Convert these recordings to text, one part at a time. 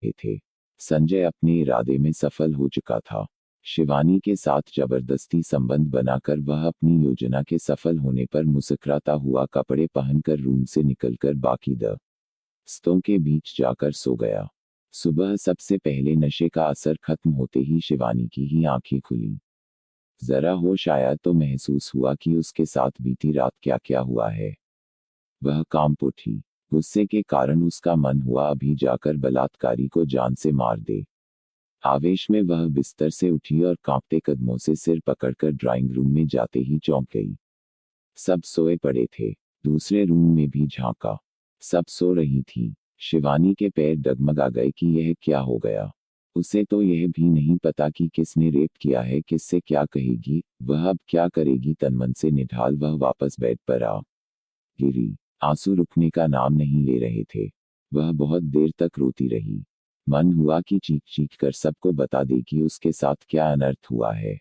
रहे थे। संजय अपने इरादे में सफल हो चुका था। शिवानी के साथ जबरदस्ती संबंध बनाकर वह अपनी योजना के सफल होने पर मुस्कुराता हुआ कपड़े पहनकर रूम से निकलकर बाकी दोस्तों के बीच जाकर सो गया। सुबह सबसे पहले नशे का असर खत्म होते ही शिवानी की ही आंखें खुली। जरा होश आया तो महसूस हुआ कि उसके साथ बीती रात क्या क्या हुआ है। वह कांप उठी। गुस्से के कारण उसका मन हुआ अभी जाकर बलात्कारी को जान से मार दे। आवेश में वह बिस्तर से उठी और कांपते कदमों से सिर पकड़कर ड्राइंग रूम में जाते ही चौंक गई। सब सोए पड़े थे। दूसरे रूम में भी झांका, सब सो रही थी। शिवानी के पैर डगमगा गए कि यह क्या हो गया। उसे तो यह भी नहीं पता कि किसने रेप किया है, किससे क्या कहेगी, वह अब क्या करेगी। तनमन से निढाल वह वापस बेड पर आ गिरी। आंसू रुकने का नाम नहीं ले रहे थे। वह बहुत देर तक रोती रही। मन हुआ कि चीख चीख कर सबको बता दे कि उसके साथ क्या अनर्थ हुआ है।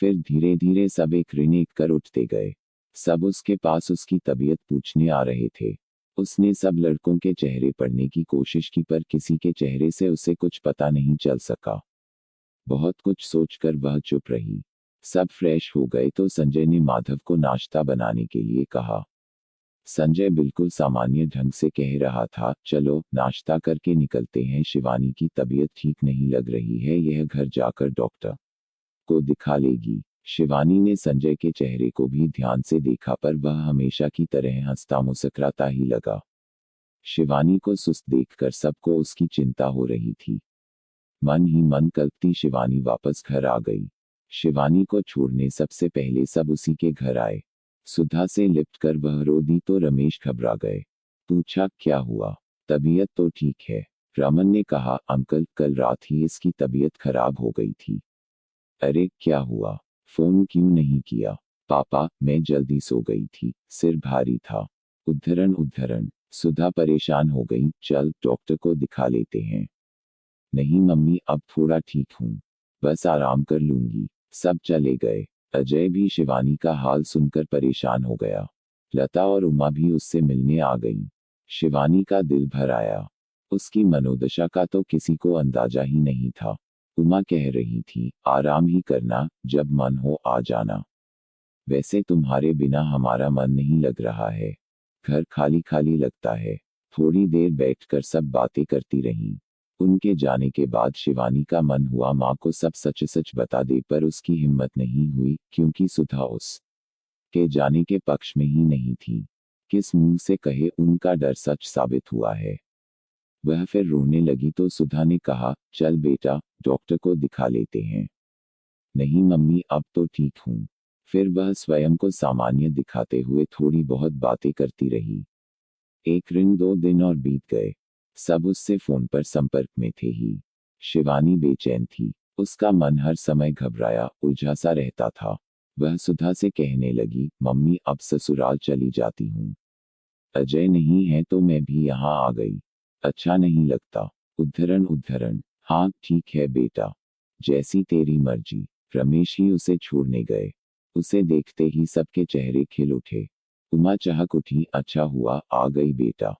फिर धीरे धीरे सब एक ऋण एक कर उठते गए। सब उसके पास उसकी तबीयत पूछने आ रहे थे। उसने सब लड़कों के चेहरे पढ़ने की कोशिश की पर किसी के चेहरे से उसे कुछ पता नहीं चल सका। बहुत कुछ सोचकर वह चुप रही। सब फ्रेश हो गए तो संजय ने माधव को नाश्ता बनाने के लिए कहा। संजय बिल्कुल सामान्य ढंग से कह रहा था, चलो नाश्ता करके निकलते हैं, शिवानी की तबीयत ठीक नहीं लग रही है, यह घर जाकर डॉक्टर को दिखा लेगी। शिवानी ने संजय के चेहरे को भी ध्यान से देखा पर वह हमेशा की तरह हंसता मुस्कुराता ही लगा। शिवानी को सुस्त देखकर सबको उसकी चिंता हो रही थी। मन ही मन कल्पती शिवानी वापस घर आ गई। शिवानी को छोड़ने सबसे पहले सब उसी के घर आए। सुधा से लिपट कर वह रो दी तो रमेश घबरा गए। पूछा, क्या हुआ? तबीयत तो ठीक है, रमन ने कहा। अंकल, कल रात ही इसकी तबीयत खराब हो गई थी। अरे क्या हुआ? फोन क्यों नहीं किया? पापा, मैं जल्दी सो गई थी, सिर भारी था। उद्धरण उद्धरण। सुधा परेशान हो गई। चल डॉक्टर को दिखा लेते हैं। नहीं मम्मी, अब थोड़ा ठीक हूँ, बस आराम कर लूंगी। सब चले गए। अजय भी शिवानी का हाल सुनकर परेशान हो गया। लता और उमा भी उससे मिलने आ गई। शिवानी का दिल भर आया। उसकी मनोदशा का तो किसी को अंदाजा ही नहीं था। उमा कह रही थी, आराम ही करना, जब मन हो आ जाना। वैसे तुम्हारे बिना हमारा मन नहीं लग रहा है, घर खाली खाली लगता है। थोड़ी देर बैठकर सब बातें करती रहीं। उनके जाने के बाद शिवानी का मन हुआ माँ को सब सच सच बता दे पर उसकी हिम्मत नहीं हुई क्योंकि सुधा उस के जाने के पक्ष में ही नहीं थी। किस मुंह से कहे, उनका डर सच साबित हुआ है। वह फिर रोने लगी तो सुधा ने कहा, चल बेटा, डॉक्टर को दिखा लेते हैं। नहीं मम्मी, अब तो ठीक हूँ। फिर वह स्वयं को सामान्य दिखाते हुए थोड़ी बहुत बातें करती रही। एक दिन 2 दिन और बीत गए। सब उससे फोन पर संपर्क में थे ही। शिवानी बेचैन थी। उसका मन हर समय घबराया उलझा सा रहता था। वह सुधा से कहने लगी, मम्मी अब ससुराल चली जाती हूँ। अजय नहीं है तो मैं भी यहाँ आ गई। अच्छा नहीं लगता। उद्धरण उद्धरण। हाँ ठीक है बेटा, जैसी तेरी मर्जी। रमेश ही उसे छोड़ने गए। उसे देखते ही सबके चेहरे खिल उठे। उमा चहक उठी, अच्छा हुआ आ गई बेटा।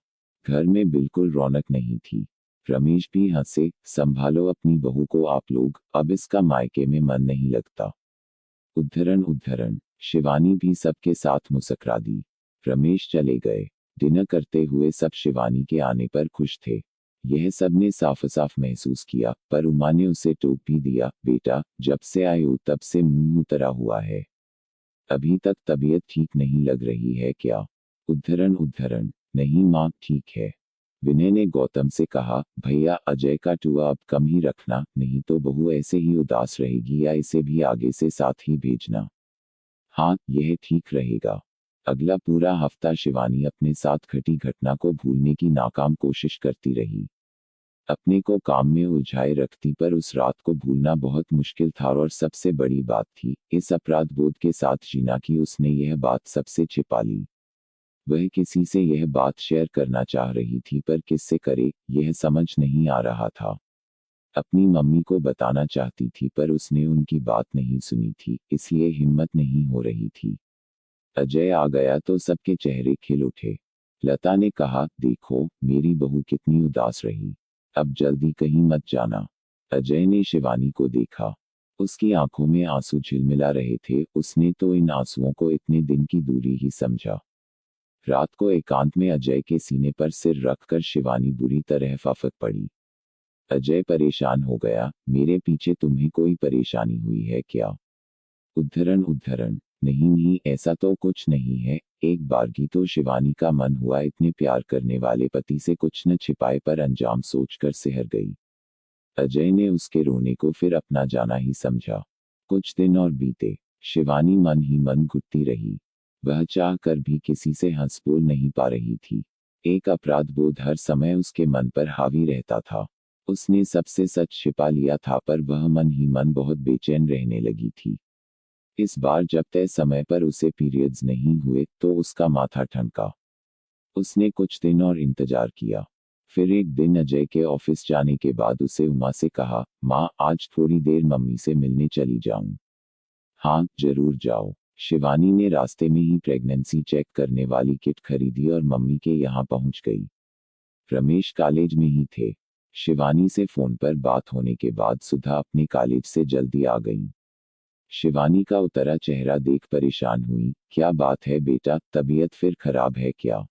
घर में बिल्कुल रौनक नहीं थी। रमेश भी हंसे, संभालो अपनी बहू को आप लोग, अब इसका मायके में मन नहीं लगता। उद्धरण उद्धरण। शिवानी भी सबके साथ मुस्कुरा दी। रमेश चले गए। डिनर करते हुए सब शिवानी के आने पर खुश थे। यह सबने साफ साफ महसूस किया पर उमा ने उसे टोक भी दिया, बेटा जब से आए हो तब से मुंह उतरा हुआ है, अभी तक तबीयत ठीक नहीं लग रही है क्या? उद्धरण उद्धरण। नहीं माँ, ठीक है। विनय ने गौतम से कहा, भैया अजय का टुआ अब कम ही रखना, नहीं तो बहू ऐसे ही उदास रहेगी, या इसे भी आगे से साथ ही भेजना। हाँ यह ठीक रहेगा। अगला पूरा हफ्ता शिवानी अपने साथ घटी घटना को भूलने की नाकाम कोशिश करती रही। अपने को काम में उलझाए रखती पर उस रात को भूलना बहुत मुश्किल था और सबसे बड़ी बात थी इस अपराध बोध के साथ जीना कि उसने यह बात सबसे छिपा ली। वह किसी से यह बात शेयर करना चाह रही थी पर किससे करे यह समझ नहीं आ रहा था। अपनी मम्मी को बताना चाहती थी पर उसने उनकी बात नहीं सुनी थी, इसलिए हिम्मत नहीं हो रही थी। अजय आ गया तो सबके चेहरे खिल उठे। लता ने कहा, देखो मेरी बहू कितनी उदास रही। अब जल्दी कहीं मत जाना। अजय ने शिवानी को देखा। उसकी आंखों में आंसू झिलमिला रहे थे। उसने तो इन आंसुओं को इतने दिन की दूरी ही समझा। रात को एकांत में अजय के सीने पर सिर रखकर शिवानी बुरी तरह फाफक पड़ी। अजय परेशान हो गया, मेरे पीछे तुम्हें कोई परेशानी हुई है क्या? उद्धरण उद्धरण, नहीं नहीं ऐसा तो कुछ नहीं है। एक बारगी तो शिवानी का मन हुआ इतने प्यार करने वाले पति से कुछ न छिपाए पर अंजाम सोचकर सिहर गई। अजय ने उसके रोने को फिर अपना जाना ही समझा। कुछ दिन और बीते। शिवानी मन ही मन घुटती रही। वह चाह कर भी किसी से हंस बोल नहीं पा रही थी। एक अपराध बोध हर समय उसके मन पर हावी रहता था। उसने सबसे सच छिपा लिया था पर वह मन ही मन बहुत बेचैन रहने लगी थी। इस बार जब तय समय पर उसे पीरियड्स नहीं हुए तो उसका माथा ठनका। उसने कुछ दिन और इंतजार किया। फिर एक दिन अजय के ऑफिस जाने के बाद उसे उमा से कहा, माँ आज थोड़ी देर मम्मी से मिलने चली जाऊं। हाँ जरूर जाओ। शिवानी ने रास्ते में ही प्रेगनेंसी चेक करने वाली किट खरीदी और मम्मी के यहाँ पहुंच गई। रमेश कॉलेज में ही थे। शिवानी से फोन पर बात होने के बाद सुधा अपने कॉलेज से जल्दी आ गई। शिवानी का उतरा चेहरा देख परेशान हुई। क्या बात है बेटा, तबीयत फिर खराब है क्या?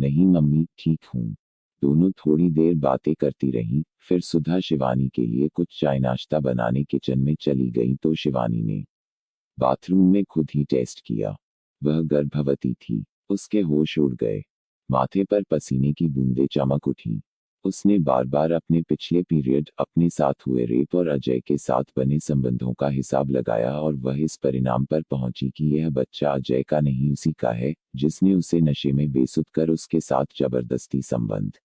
नहीं मम्मी, ठीक हूँ। दोनों थोड़ी देर बातें करती रहीं। फिर सुधा शिवानी के लिए कुछ चाय नाश्ता बनाने किचन में चली गई तो शिवानी ने बाथरूम में खुद ही टेस्ट किया। वह गर्भवती थी। उसके होश उड़ गए। माथे पर पसीने की बूंदें चमक उठी। उसने बार बार अपने पिछले पीरियड, अपने साथ हुए रेप और अजय के साथ बने संबंधों का हिसाब लगाया और वह इस परिणाम पर पहुंची कि यह बच्चा अजय का नहीं उसी का है, जिसने उसे नशे में बेसुध कर उसके साथ जबरदस्ती संबंध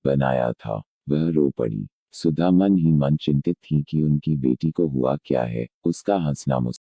बनाया था। वह रो पड़ी। सुधा मन ही मन चिंतित थी कि उनकी बेटी को हुआ क्या है। उसका हंसना